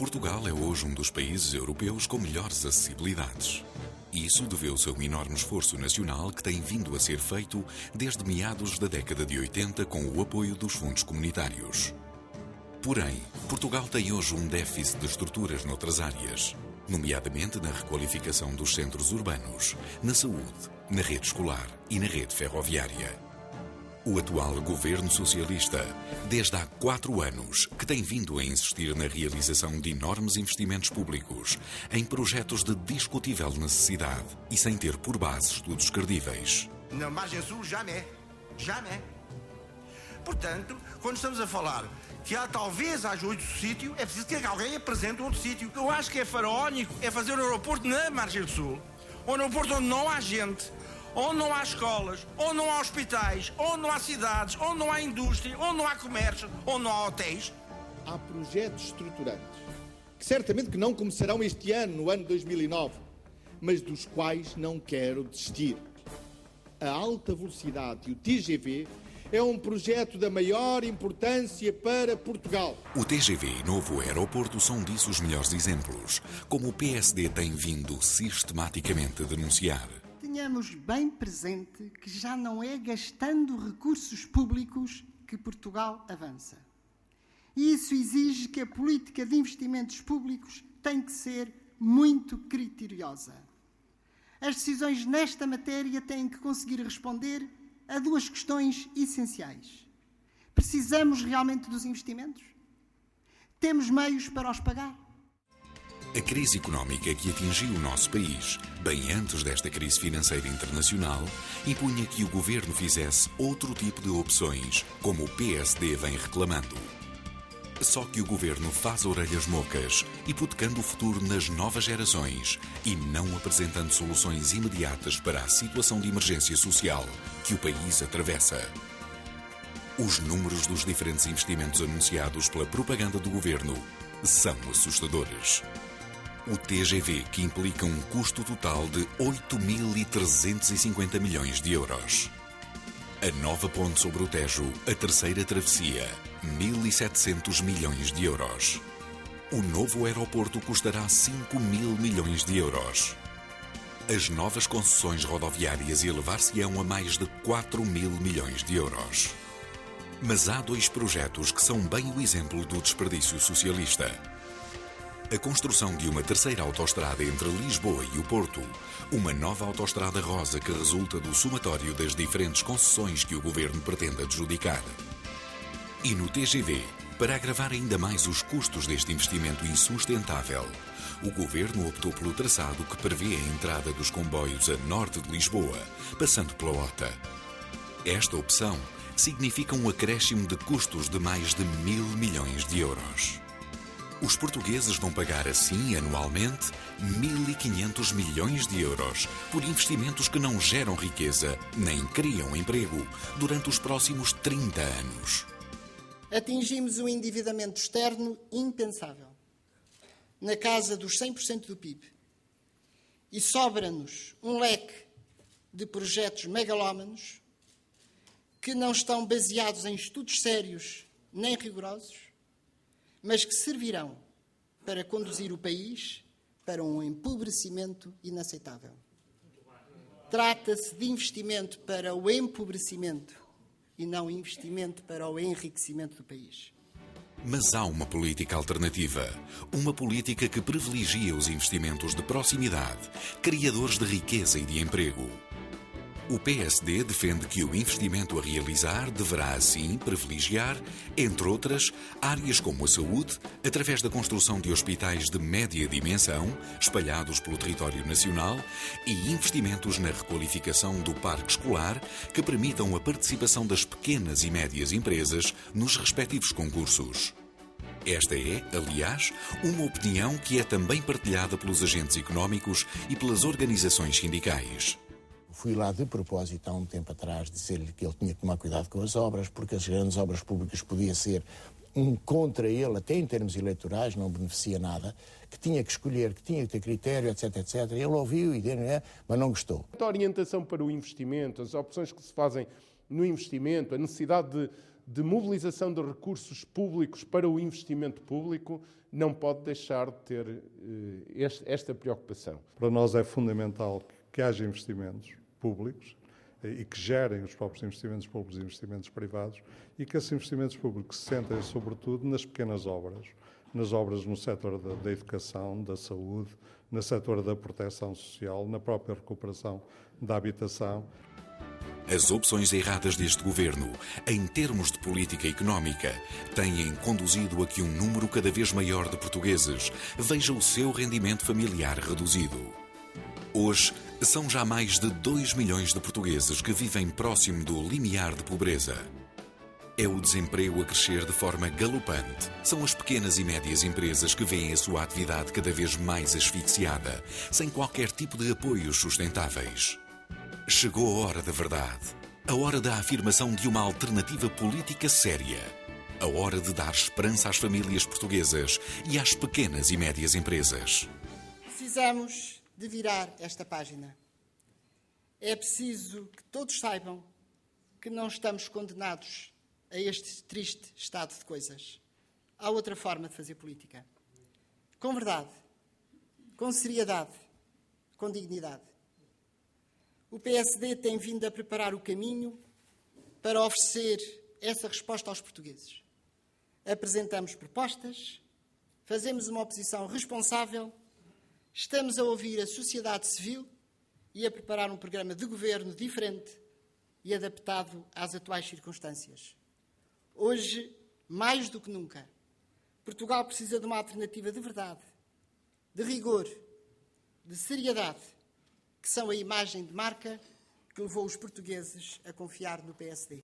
Portugal é hoje um dos países europeus com melhores acessibilidades. Isso deveu-se a um enorme esforço nacional que tem vindo a ser feito desde meados da década de 80 com o apoio dos fundos comunitários. Porém, Portugal tem hoje um déficit de estruturas noutras áreas, nomeadamente na requalificação dos centros urbanos, na saúde, na rede escolar e na rede ferroviária. O atual governo socialista, desde há 4 anos, que tem vindo a insistir na realização de enormes investimentos públicos em projetos de discutível necessidade e sem ter por base estudos credíveis. Na margem sul, jamais. Jamais. Portanto, quando estamos a falar que talvez haja outro sítio, é preciso que alguém apresente outro sítio. Eu acho que é faraónico é fazer um aeroporto na margem sul, um aeroporto onde não há gente, onde não há escolas, onde não há hospitais, onde não há cidades, onde não há indústria, onde não há comércio, onde não há hotéis. Há projetos estruturantes que certamente que não começarão este ano, no ano 2009, mas dos quais não quero desistir. A alta velocidade e o TGV é um projeto da maior importância para Portugal. O TGV e novo aeroporto são disso os melhores exemplos, como o PSD tem vindo sistematicamente a denunciar. Tenhamos bem presente que já não é gastando recursos públicos que Portugal avança. E isso exige que a política de investimentos públicos tem que ser muito criteriosa. As decisões nesta matéria têm que conseguir responder a 2 questões essenciais. Precisamos realmente dos investimentos? Temos meios para os pagar? A crise económica que atingiu o nosso país, bem antes desta crise financeira internacional, impunha que o governo fizesse outro tipo de opções, como o PSD vem reclamando. Só que o governo faz orelhas mocas, hipotecando o futuro nas novas gerações e não apresentando soluções imediatas para a situação de emergência social que o país atravessa. Os números dos diferentes investimentos anunciados pela propaganda do governo são assustadores. O TGV, que implica um custo total de 8.350 milhões de euros. A nova ponte sobre o Tejo, a terceira travessia, 1.700 milhões de euros. O novo aeroporto custará 5.000 milhões de euros. As novas concessões rodoviárias elevar-se-ão a mais de 4.000 milhões de euros. Mas há 2 projetos que são bem o exemplo do desperdício socialista. A construção de uma terceira autoestrada entre Lisboa e o Porto, uma nova autoestrada rosa que resulta do somatório das diferentes concessões que o governo pretende adjudicar. E no TGV, para agravar ainda mais os custos deste investimento insustentável, o governo optou pelo traçado que prevê a entrada dos comboios a norte de Lisboa, passando pela Ota. Esta opção significa um acréscimo de custos de mais de 1.000 milhões de euros. Os portugueses vão pagar assim, anualmente, 1.500 milhões de euros por investimentos que não geram riqueza nem criam emprego durante os próximos 30 anos. Atingimos um endividamento externo impensável, na casa dos 100% do PIB. E sobra-nos um leque de projetos megalómanos que não estão baseados em estudos sérios nem rigorosos, mas que servirão para conduzir o país para um empobrecimento inaceitável. Trata-se de investimento para o empobrecimento e não investimento para o enriquecimento do país. Mas há uma política alternativa, uma política que privilegia os investimentos de proximidade, criadores de riqueza e de emprego. O PSD defende que o investimento a realizar deverá, assim, privilegiar, entre outras, áreas como a saúde, através da construção de hospitais de média dimensão, espalhados pelo território nacional, e investimentos na requalificação do parque escolar, que permitam a participação das pequenas e médias empresas nos respectivos concursos. Esta é, aliás, uma opinião que é também partilhada pelos agentes económicos e pelas organizações sindicais. Fui lá de propósito há um tempo atrás dizer-lhe que ele tinha que tomar cuidado com as obras, porque as grandes obras públicas podia ser contra ele, até em termos eleitorais, não beneficia nada, que tinha que escolher, que tinha que ter critério, etc, etc. Ele ouviu, mas não gostou. A orientação para o investimento, as opções que se fazem no investimento, a necessidade de mobilização de recursos públicos para o investimento público não pode deixar de ter esta preocupação. Para nós é fundamental que haja investimentos públicos e que gerem os próprios investimentos públicos e investimentos privados e que esses investimentos públicos se centrem sobretudo nas pequenas obras, nas obras no setor da educação, da saúde, no setor da proteção social, na própria recuperação da habitação. As opções erradas deste governo, em termos de política económica, têm conduzido a que um número cada vez maior de portugueses veja o seu rendimento familiar reduzido. Hoje, são já mais de 2 milhões de portugueses que vivem próximo do limiar de pobreza. É o desemprego a crescer de forma galopante. São as pequenas e médias empresas que veem a sua atividade cada vez mais asfixiada, sem qualquer tipo de apoios sustentáveis. Chegou a hora da verdade. A hora da afirmação de uma alternativa política séria. A hora de dar esperança às famílias portuguesas e às pequenas e médias empresas. Precisamos de virar esta página. É preciso que todos saibam que não estamos condenados a este triste estado de coisas. Há outra forma de fazer política. Com verdade, com seriedade, com dignidade. O PSD tem vindo a preparar o caminho para oferecer essa resposta aos portugueses. Apresentamos propostas, fazemos uma oposição responsável, estamos a ouvir a sociedade civil e a preparar um programa de governo diferente e adaptado às atuais circunstâncias. Hoje, mais do que nunca, Portugal precisa de uma alternativa de verdade, de rigor, de seriedade, que são a imagem de marca que levou os portugueses a confiar no PSD.